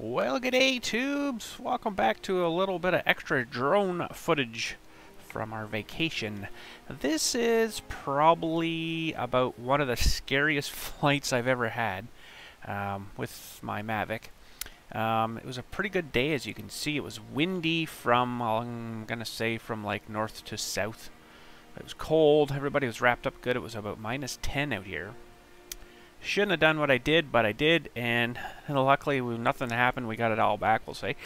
Well, g'day tubes! Welcome back to a little bit of extra drone footage from our vacation. This is probably about one of the scariest flights I've ever had with my Mavic. It was a pretty good day, as you can see. It was windy from, I'm gonna say, from like north to south. It was cold, everybody was wrapped up good. It was about -10 out here. Shouldn't have done what I did, but I did, and luckily nothing happened. We got it all back, we'll say.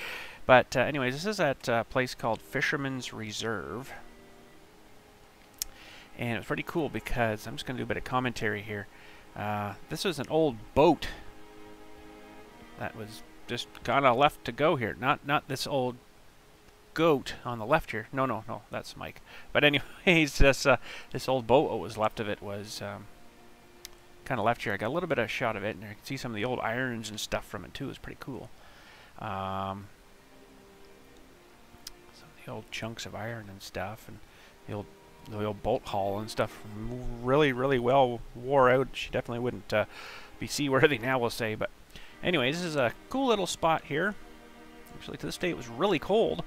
But anyways, this is at a place called Fisherman's Reserve. And it was pretty cool because, I'm just going to do a bit of commentary here. This was an old boat that was just kind of left to go here. Not this old goat on the left here. No, that's Mike. But anyways, this old boat, what was left of it was... kind of left here. I got a little bit of a shot of it, and you can see some of the old irons and stuff from it too. It's pretty cool. Some of the old chunks of iron and stuff, and the old bolt hull and stuff. Really well wore out. She definitely wouldn't be seaworthy now, we'll say. But anyways, this is a cool little spot here. Actually, to this day, it was really cold.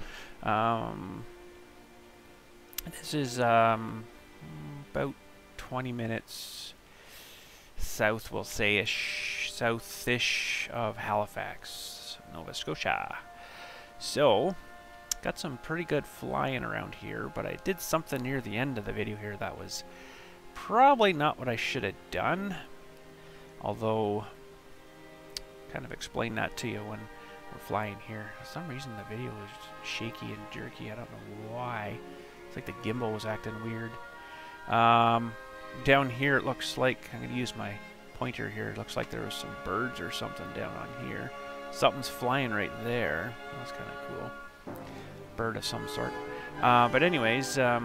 This is about 20 minutes south, we'll say, southish of Halifax, Nova Scotia. So, got some pretty good flying around here, but I did something near the end of the video here that was probably not what I should have done. Although, kind of explain that to you when we're flying here. For some reason the video is shaky and jerky. I don't know why. It's like the gimbal was acting weird. Down here it looks like, I'm going to use my pointer here, it looks like there was some birds or something down on here. Something's flying right there. That's kind of cool. Bird of some sort. But anyways, I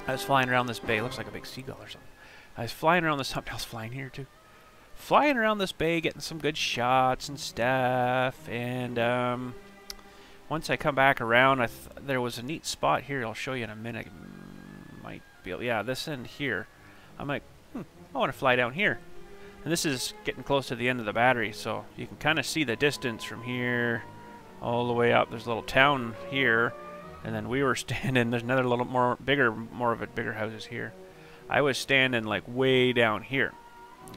was flying around this bay. It looks like a big seagull or something. I was flying around this, something else flying here too. Flying around this bay, getting some good shots and stuff, and once I come back around, there was a neat spot here. I'll show you in a minute. Yeah, this end here. I'm like, I want to fly down here. And this is getting close to the end of the battery, so you can kind of see the distance from here all the way up. There's a little town here, and then we were standing, there's another little bigger houses here. I was standing like way down here.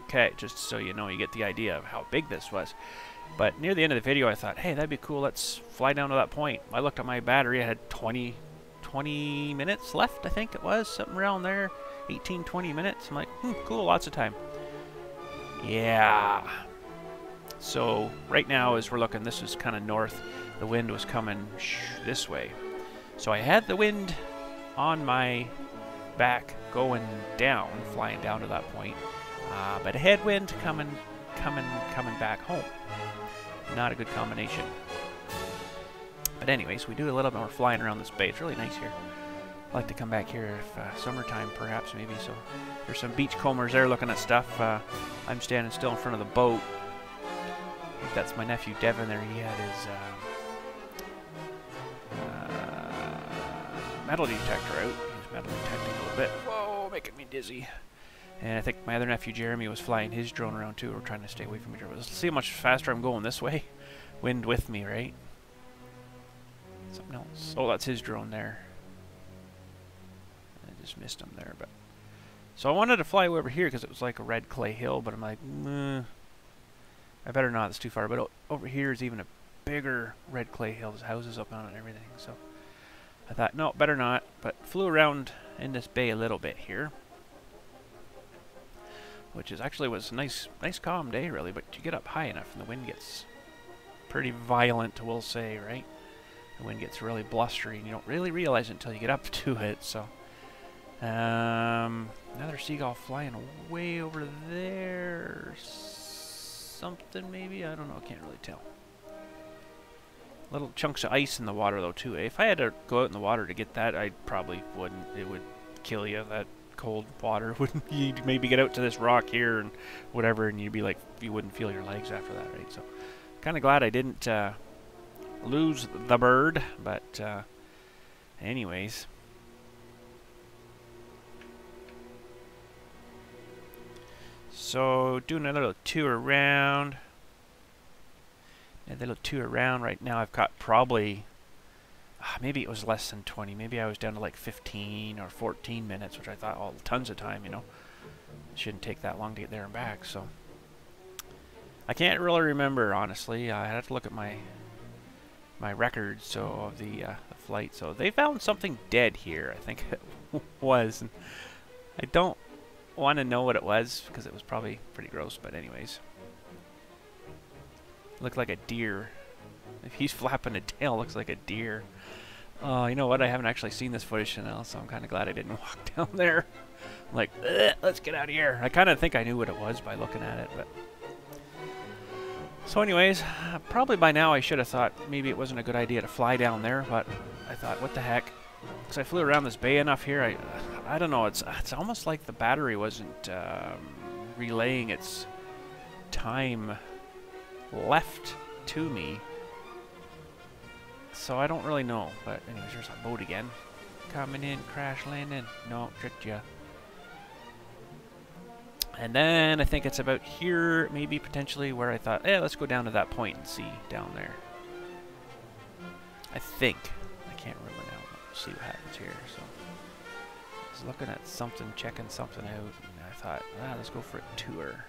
Okay, just so you know, you get the idea of how big this was. But near the end of the video, I thought, hey, that'd be cool. Let's fly down to that point. I looked at my battery. I had 20 minutes left, I think it was, something around there, 18, 20 minutes. I'm like, cool, lots of time. Yeah. So right now, as we're looking, this is kind of north. The wind was coming this way. So I had the wind on my back going down, flying down to that point, but a headwind coming back home. Not a good combination. But anyways, we do a little bit more flying around this bay. It's really nice here. I'd like to come back here if summertime, perhaps, maybe. So there's some beachcombers there looking at stuff. I'm standing still in front of the boat. I think that's my nephew Devin there. He had his metal detector out. He was metal detecting a little bit. Whoa, making me dizzy. And I think my other nephew Jeremy was flying his drone around too. We're trying to stay away from each other. Let's see how much faster I'm going this way. Wind with me, right? Something else. Oh, that's his drone there. I just missed him there, but so I wanted to fly over here because it was like a red clay hill, but I'm like, I better not. It's too far. But over here is even a bigger red clay hill. There's houses up on it and everything. So I thought, no, better not. But flew around in this bay a little bit here, which is actually was a nice calm day, really. But you get up high enough, and the wind gets pretty violent, we'll say, right? The wind gets really blustery, and you don't really realize it until you get up to it. So, another seagull flying way over there. Something maybe, I don't know. I can't really tell. Little chunks of ice in the water though too. If I had to go out in the water to get that, I probably wouldn't. It would kill you. That cold water wouldn't. You'd maybe get out to this rock here and whatever, and you'd be like, you wouldn't feel your legs after that, right? So, kind of glad I didn't. Lose the bird, but anyways, so doing a little tour around, did a tour around. Right now I've got probably, maybe it was less than 20. Maybe I was down to like 15 or 14 minutes, which I thought, oh, tons of time, you know. It shouldn't take that long to get there and back, so. I can't really remember, honestly. I had to look at my records, so, of the flight. So they found something dead here, I think it was. And I don't want to know what it was, because it was probably pretty gross, but anyways. Looked like a deer. If he's flapping a tail, looks like a deer. You know what? I haven't actually seen this footage now, so I'm kind of glad I didn't walk down there. I'm like, let's get out of here. I kind of think I knew what it was by looking at it, but. So anyways, probably by now I should have thought maybe it wasn't a good idea to fly down there, but I thought, what the heck? Because I flew around this bay enough here, I don't know, it's almost like the battery wasn't relaying its time left to me. So I don't really know, but anyways, there's a boat again. Coming in, crash landing. No, tricked ya. And then I think it's about here, maybe potentially where I thought, let's go down to that point and see down there. I think. I can't remember now, but we'll see what happens here. So I was looking at something, checking something out, and I thought, let's go for a tour.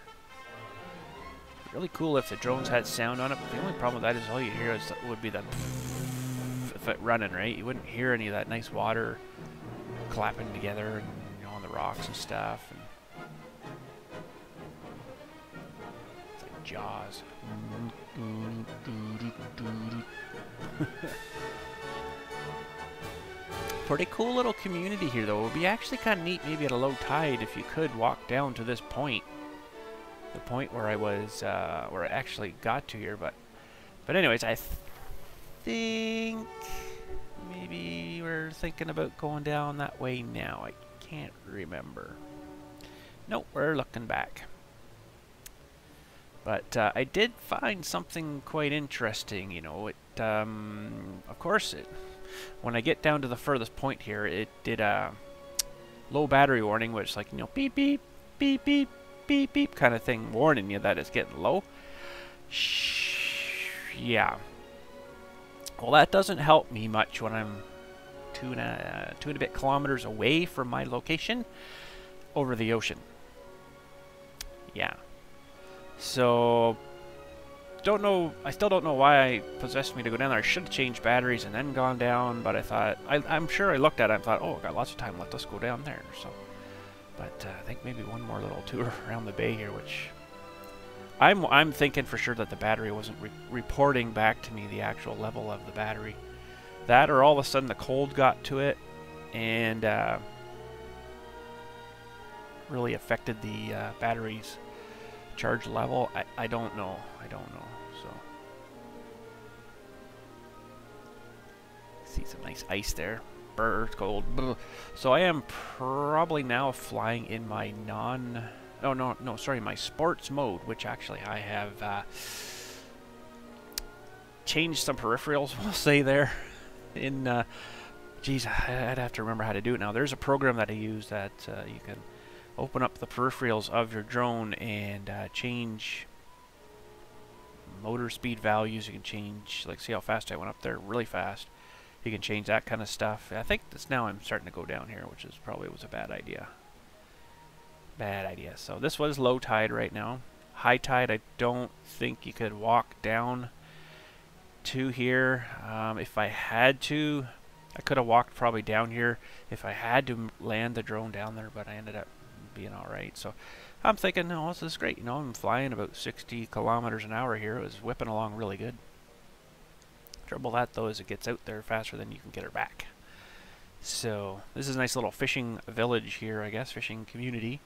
Really cool if the drones had sound on it, but the only problem with that is all you hear would be the if it running, right? You wouldn't hear any of that nice water clapping together and, you know, on the rocks and stuff. And it's like Jaws. Pretty cool little community here, though. It would be actually kind of neat, maybe at a low tide, if you could walk down to this point. The point where I was, where I actually got to here, but anyways, I think maybe we're thinking about going down that way now. I can't remember. Nope, we're looking back. But I did find something quite interesting. You know, it, of course, when I get down to the furthest point here, it did a low battery warning, which like, you know, beep beep beep beep. Beep beep kind of thing warning you that it's getting low. Yeah. Well, that doesn't help me much when I'm two and a bit kilometers away from my location over the ocean. Yeah. So don't know. I still don't know why I possessed me to go down there. I should have changed batteries and then gone down, but I thought I'm sure I looked at it and thought, oh, I got lots of time left. Let's go down there. So. But I think maybe one more little tour around the bay here, which I'm thinking for sure that the battery wasn't reporting back to me the actual level of the battery. That or all of a sudden the cold got to it and really affected the battery's charge level. I don't know. I don't know. So see some nice ice there. It's cold. So I am probably now flying in my my sports mode, which actually I have changed some peripherals, we'll say there. In geez, I'd have to remember how to do it now. There's a program that I use that you can open up the peripherals of your drone and change motor speed values. You can change, like, see how fast I went up there, really fast. You can change that kind of stuff. I think that's now I'm starting to go down here, which is probably was a bad idea. Bad idea. So this was low tide right now. High tide, I don't think you could walk down to here. If I had to, I could have walked probably down here if I had to land the drone down there, but I ended up being all right. So I'm thinking, no, this is great. You know, I'm flying about 60 kilometers an hour here. It was whipping along really good. Trouble that though is it gets out there faster than you can get her back. So this is a nice little fishing village here, I guess, fishing community.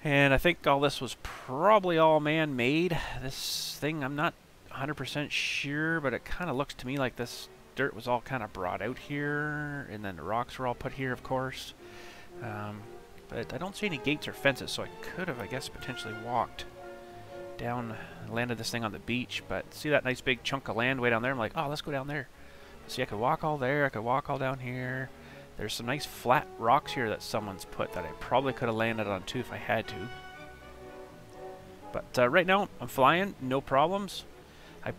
And I think all this was probably all man-made. This thing, I'm not 100% sure, but it kind of looks to me like this dirt was all kind of brought out here, and then the rocks were all put here, of course. But I don't see any gates or fences, so I could have, I guess, potentially walked down, landed this thing on the beach, but see that nice big chunk of land way down there? I'm like, oh, let's go down there. See, I could walk all there, I could walk all down here. There's some nice flat rocks here that someone's put that I probably could have landed on too if I had to. But right now, I'm flying, no problems. I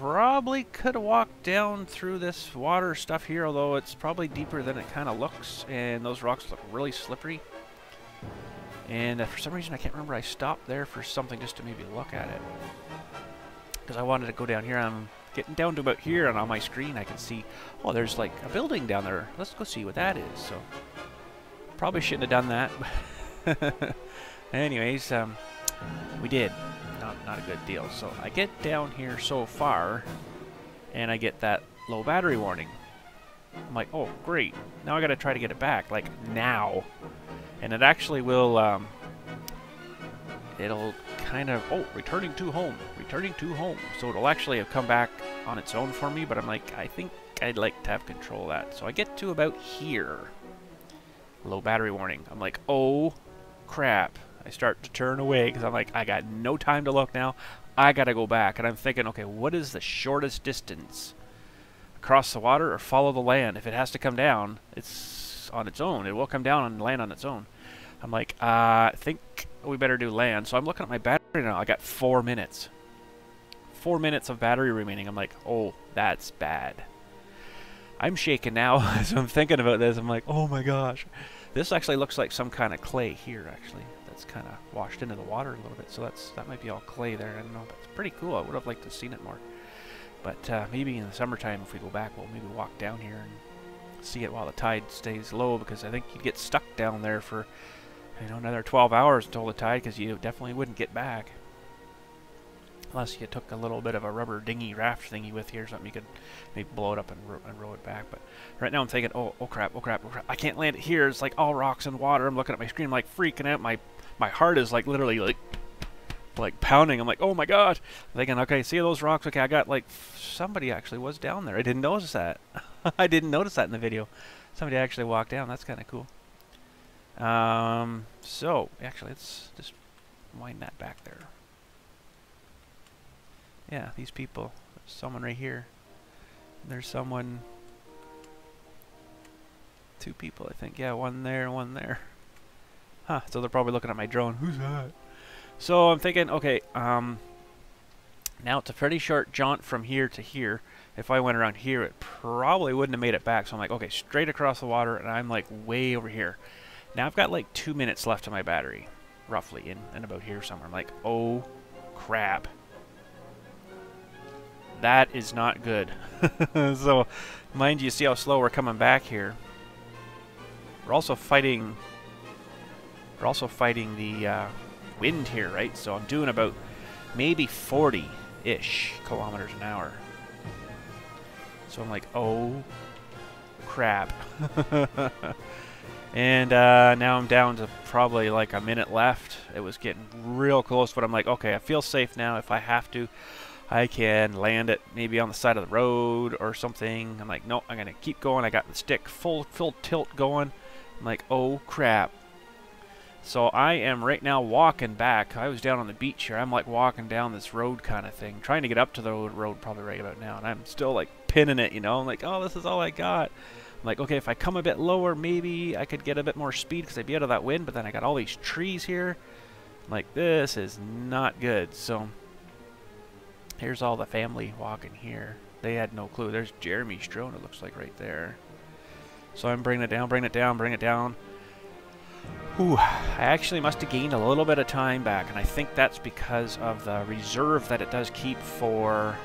probably could have walked down through this water stuff here, although it's probably deeper than it kind of looks, and those rocks look really slippery. And for some reason, I can't remember, I stopped there for something just to maybe look at it. Because I wanted to go down here. I'm getting down to about here, and on my screen I can see, oh, there's like a building down there. Let's go see what that is. So, probably shouldn't have done that. Anyways, we did. Not a good deal. So I get down here so far, and I get that low battery warning. I'm like, oh, great. Now I got to try to get it back, like now. And it actually will, it'll kind of, oh, returning to home. So it'll actually have come back on its own for me, but I'm like, I think I'd like to have control of that. So I get to about here. Low battery warning. I'm like, oh, crap. I start to turn away because I'm like, I got no time to look now. I got to go back. And I'm thinking, okay, what is the shortest distance? Across the water or follow the land? If it has to come down, it's on its own. It will come down and land on its own. I'm like, I think we better do land. So I'm looking at my battery now. I got 4 minutes. 4 minutes of battery remaining. I'm like, oh, that's bad. I'm shaking now as I'm thinking about this. I'm like, oh my gosh. This actually looks like some kind of clay here, actually. That's kind of washed into the water a little bit. So that might be all clay there. I don't know, but it's pretty cool. I would have liked to have seen it more. But maybe in the summertime, if we go back, we'll maybe walk down here and see it while the tide stays low, because I think you'd get stuck down there for, you know, another 12 hours until the tide, because you definitely wouldn't get back. Unless you took a little bit of a rubber dinghy raft thingy with you or something, you could maybe blow it up and row it back. But right now I'm thinking, oh crap, I can't land it here. It's like all rocks and water. I'm looking at my screen, I'm like freaking out. My heart is like literally like pounding. I'm like, oh my gosh. I'm thinking, okay, see those rocks? Okay, I got like, somebody actually was down there. I didn't notice that. I didn't notice that in the video. Somebody actually walked down. That's kind of cool. So actually, let's just wind that back there. Yeah, these people. There's someone right here. There's someone. 2 people, I think. Yeah, one there, one there. Huh, so they're probably looking at my drone. Who's that? So I'm thinking, okay, now it's a pretty short jaunt from here to here. If I went around here, it probably wouldn't have made it back. So I'm like, okay, straight across the water, and I'm like way over here. Now I've got like 2 minutes left of my battery, roughly, in about here somewhere. I'm like, oh, crap. That is not good. So, mind you, see how slow we're coming back here. We're also fighting the wind here, right? So I'm doing about maybe 40-ish kilometers an hour. So I'm like, oh, crap. And now I'm down to probably like a minute left. It was getting real close, but I'm like, okay, I feel safe now. If I have to, I can land it maybe on the side of the road or something. I'm like, no, I'm going to keep going. I got the stick full tilt going. I'm like, oh, crap. So I am right now walking back. I was down on the beach here. I'm like walking down this road kind of thing, trying to get up to the road probably right about now. And I'm still like pinning it, you know. I'm like, oh, this is all I got. I'm like, okay, if I come a bit lower, maybe I could get a bit more speed because I'd be out of that wind. But then I got all these trees here. I'm like, this is not good. So here's all the family walking here. They had no clue. There's Jeremy's drone, it looks like, right there. So I'm bringing it down, bring it down, bring it down. Ooh, I actually must have gained a little bit of time back, and I think that's because of the reserve that it does keep for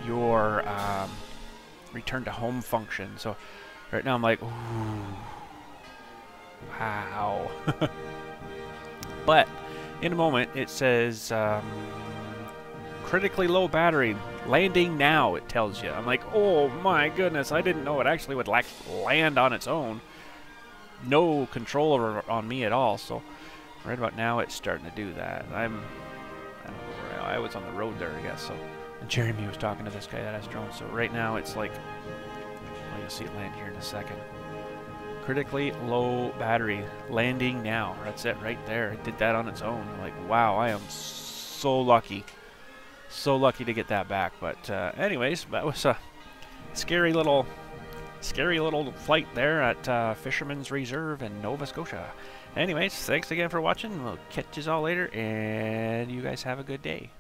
your return to home function. So right now I'm like, ooh, wow. But in a moment it says critically low battery, landing now, it tells you. I'm like, oh my goodness, I didn't know it actually would like land on its own. No control on me at all. So right about now it's starting to do that. I don't know, I was on the road there, I guess. So and Jeremy was talking to this guy that has drones. So right now it's like, well, you'll see it land here in a second. Critically low battery, landing now. That's it right there. It did that on its own. I'm like, wow, I am so lucky. So lucky to get that back. But anyways, that was a scary little flight there at Fisherman's Reserve in Nova Scotia. Anyways, thanks again for watching. We'll catch you all later, and you guys have a good day.